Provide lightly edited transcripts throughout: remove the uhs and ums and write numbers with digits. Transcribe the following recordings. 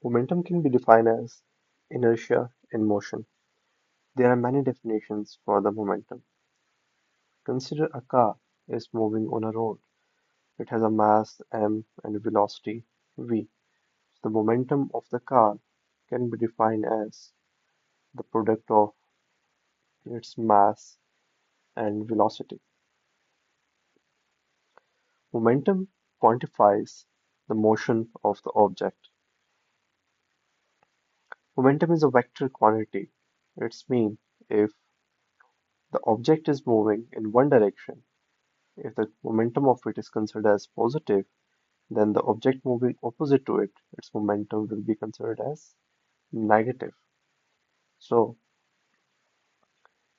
Momentum can be defined as inertia in motion. There are many definitions for the momentum. Consider a car is moving on a road. It has a mass m and a velocity v. The momentum of the car can be defined as the product of its mass and velocity. Momentum quantifies the motion of the object. Momentum is a vector quantity. It's mean if the object is moving in one direction, if the momentum of it is considered as positive, then the object moving opposite to it, its momentum will be considered as negative. So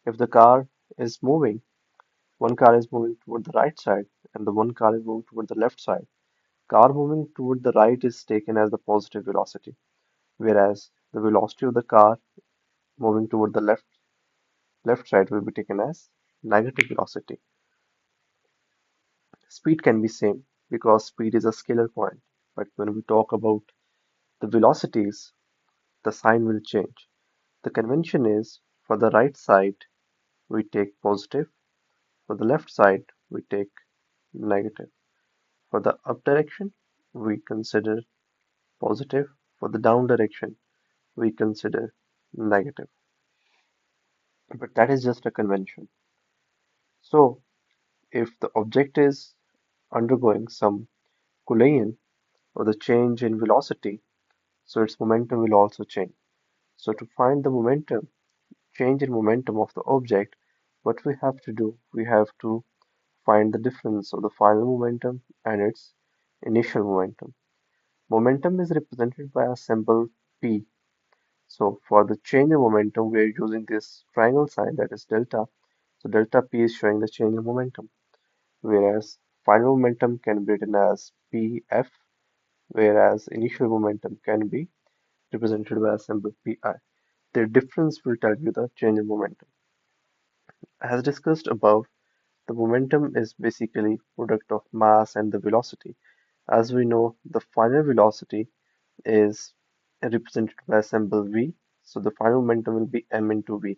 if the car is moving, one car is moving toward the right side and the one car is moving toward the left side. Car moving toward the right is taken as the positive velocity, whereas the velocity of the car moving toward the left side will be taken as negative velocity. Speed can be same because speed is a scalar point, but when we talk about the velocities, the sign will change. The convention is for the right side we take positive, for the left side we take negative. For the up direction we consider positive, for the down direction we consider negative. But that is just a convention. So if the object is undergoing some collision or the change in velocity, so its momentum will also change. So to find the momentum, change in momentum of the object, what we have to do, we have to find the difference of the final momentum and its initial momentum. Momentum is represented by a symbol P. So for the change in momentum, we are using this triangle sign that is delta. So delta P is showing the change in momentum, whereas final momentum can be written as PF, whereas initial momentum can be represented by a symbol PI. Their difference will tell you the change in momentum. As discussed above, the momentum is basically product of mass and the velocity. As we know, the final velocity is represented by a symbol v, so the final momentum will be m into v,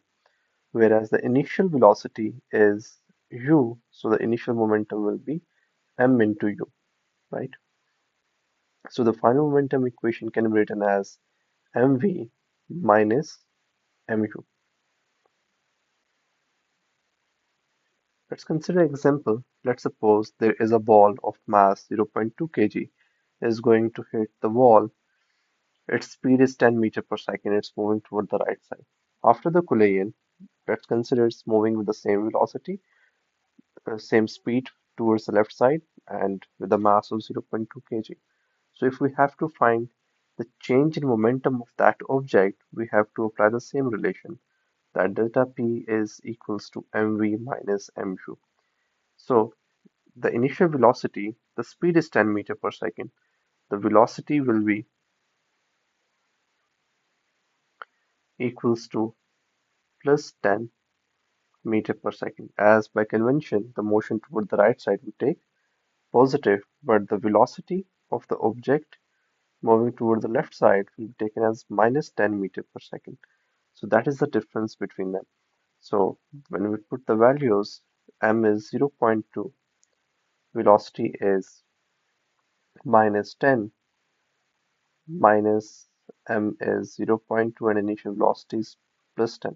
whereas the initial velocity is u, so the initial momentum will be m into u, right? So the final momentum equation can be written as mv minus mu. Let's consider an example. Let's suppose there is a ball of mass 0.2 kg is going to hit the wall. Its speed is 10 meter per second. It's moving toward the right side. After the collision, let's consider it's moving with the same velocity, same speed towards the left side and with a mass of 0.2 kg. So if we have to find the change in momentum of that object, we have to apply the same relation that delta P is equals to mv minus mu. So the initial velocity, the speed is 10 meter per second. The velocity will be equals to plus 10 meter per second. As by convention, the motion toward the right side will take positive, but the velocity of the object moving toward the left side will be taken as minus 10 meter per second. So that is the difference between them. So when we put the values, m is 0.2, velocity is minus 10, minus m is 0.2, and initial velocity is plus 10.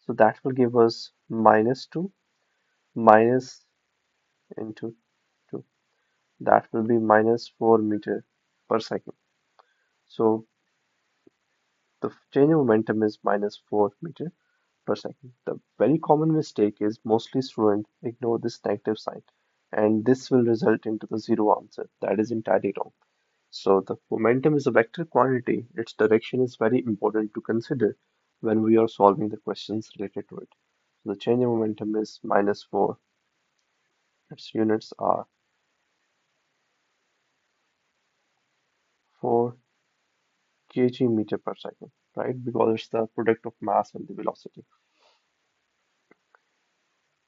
So that will give us minus 2 minus into 2. That will be minus 4 meter per second. So the change in momentum is minus 4 meter per second. The very common mistake is mostly students ignore this negative sign, and this will result into the zero answer. That is entirely wrong. So the momentum is a vector quantity. Its direction is very important to consider when we are solving the questions related to it. So the change in momentum is minus 4. Its units are 4 kg meter per second, right? Because it's the product of mass and the velocity.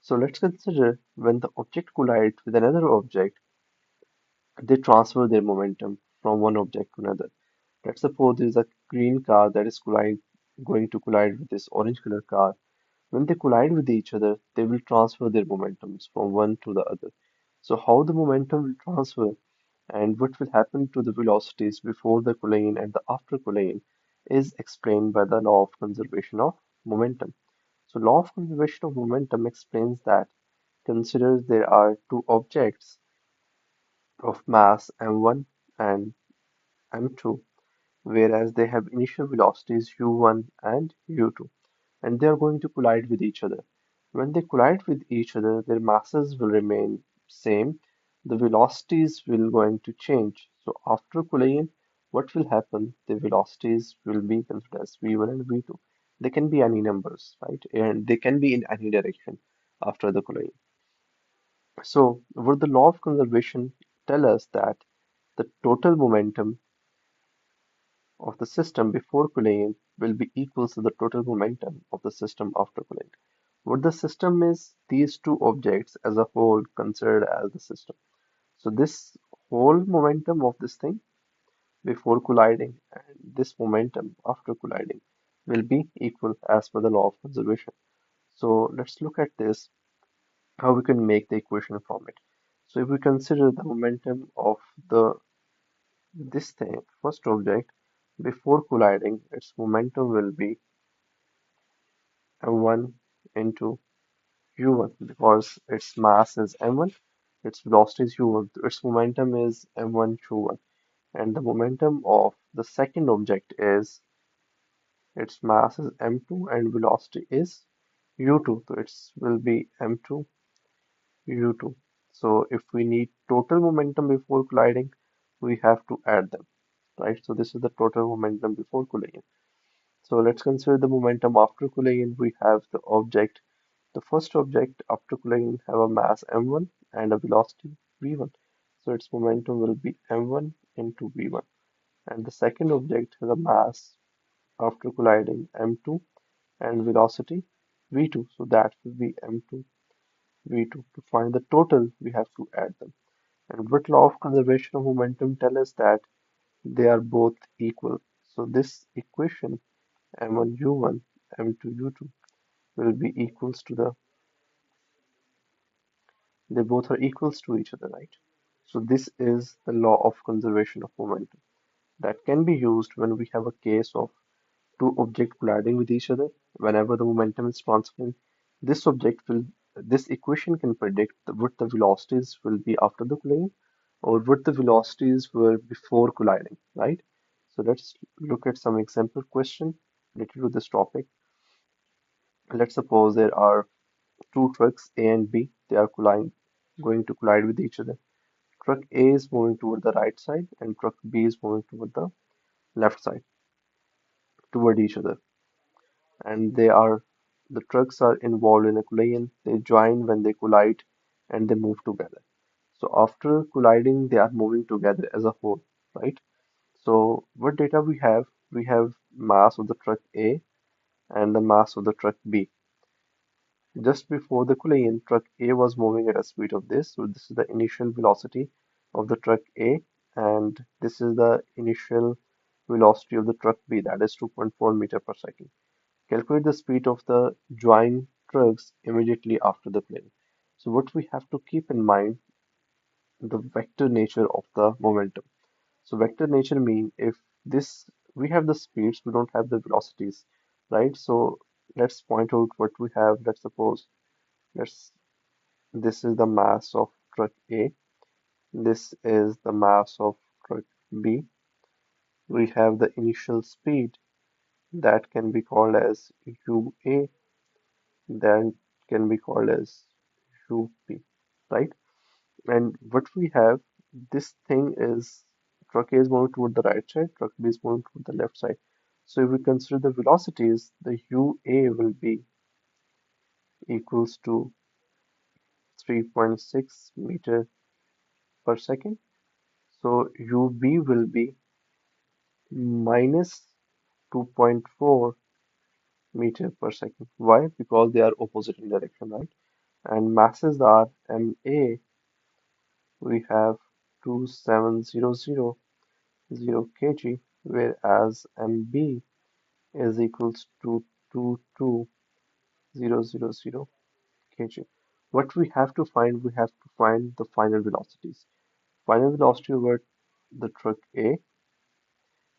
So let's consider when the object collides with another object, they transfer their momentum from one object to another. Let's suppose there is a green car that is going to collide with this orange color car. When they collide with each other, they will transfer their momentums from one to the other. So how the momentum will transfer and what will happen to the velocities before the collision and the after collision is explained by the law of conservation of momentum. So law of conservation of momentum explains that consider there are two objects of mass m1 and m2, whereas they have initial velocities u1 and u2, and they are going to collide with each other. When they collide with each other, their masses will remain same. The velocities will going to change. So after collision, what will happen? The velocities will be considered as v1 and v2. They can be any numbers, right? And they can be in any direction after the collision. So, would the law of conservation tell us that the total momentum of the system before collision will be equal to the total momentum of the system after collision? What the system is these two objects as a whole considered as the system. So this whole momentum of this thing before colliding and this momentum after colliding will be equal as per the law of conservation. So let's look at this, how we can make the equation from it. So if we consider the momentum of the this thing, first object, before colliding, its momentum will be m1 into u1 because its mass is m1, its velocity is u1, its momentum is m1 u1, and the momentum of the second object is its mass is m2 and velocity is u2, so it will be m2 u2. So if we need total momentum before colliding, we have to add them, right? So this is the total momentum before collision. So let's consider the momentum after collision. We have the object. The first object after collision have a mass m1 and a velocity v1. So its momentum will be m1 into v1. And the second object has a mass after colliding m2 and velocity v2. So that will be m2 v2. To find the total, we have to add them. And what law of conservation of momentum tell us that they are both equal. So this equation m1 u1 m2 u2 will be equals to they both are equals to each other, right? So this is the law of conservation of momentum that can be used when we have a case of two objects colliding with each other. Whenever the momentum is transferring, this equation can predict what the velocities will be after the collision or what the velocities were before colliding, right? So let's look at some example question related to this topic. Let's suppose there are two trucks A and B. They are going to collide with each other. Truck A is moving toward the right side and truck B is moving toward the left side toward each other. And the trucks are involved in a collision. They join when they collide and they move together. So after colliding, they are moving together as a whole, right? So what data we have? We have mass of the truck A and the mass of the truck B. Just before the collision, truck A was moving at a speed of this. So this is the initial velocity of the truck A, and this is the initial velocity of the truck B, that is 2.4 meter per second. Calculate the speed of the joined trucks immediately after the collision. So what we have to keep in mind, the vector nature of the momentum. So vector nature mean if this we have the speeds, we don't have the velocities, right? So let's point out what we have. Let's suppose let's this is the mass of truck A. This is the mass of truck B. We have the initial speed that can be called as UA, that can be called as UP, right? And what we have, this thing is truck A is moving toward the right side, truck B is moving toward the left side. So if we consider the velocities, the UA will be equals to 3.6 meter per second. So UB will be minus 2.4 meter per second. Why? Because they are opposite in direction, right? And masses are MA, we have 27000 kg, whereas MB is equals to 22000 kg. What we have to find, we have to find the final velocities. Final velocity over the truck A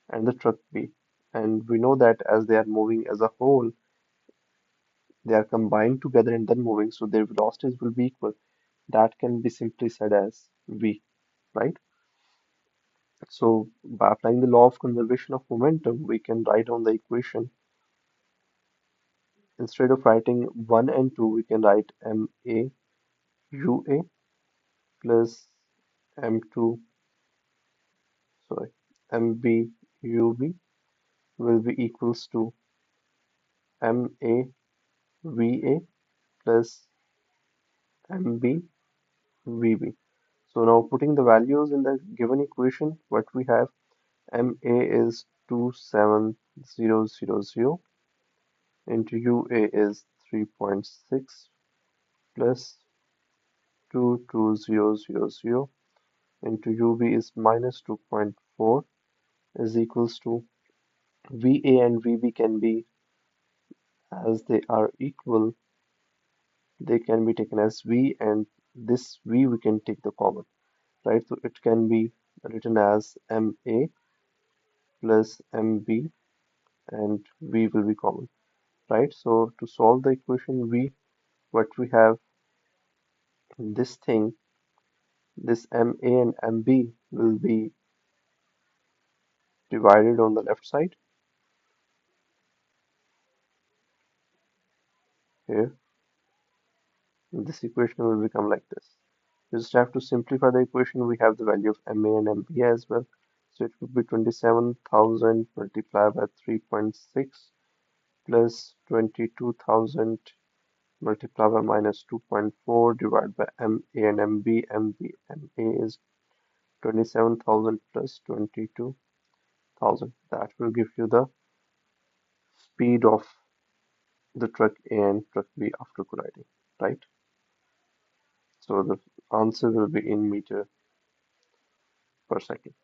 and the truck B. And we know that as they are moving as a whole, they are combined together and then moving, so their velocities will be equal. That can be simply said as V, right? So by applying the law of conservation of momentum, we can write on the equation, instead of writing 1 and 2, we can write MA UA plus M2, sorry, MB UB will be equals to MA VA plus MB VB. So now putting the values in the given equation, what we have, MA is 27000 into UA is 3.6 plus 22000 into UB is minus 2.4 is equals to VA and VB can be, as they are equal, they can be taken as V, and this V we can take the common, right? So it can be written as MA plus MB and V will be common, right? So to solve the equation V, what we have, this thing, this MA and MB will be divided on the left side here. This equation will become like this. You just have to simplify the equation. We have the value of MA and MB as well. So it would be 27,000 multiplied by 3.6 plus 22,000 multiplied by minus 2.4 divided by MA and MB. MA is 27,000 plus 22,000. That will give you the speed of the truck A and truck B after colliding, right? So the answer will be in meter per second.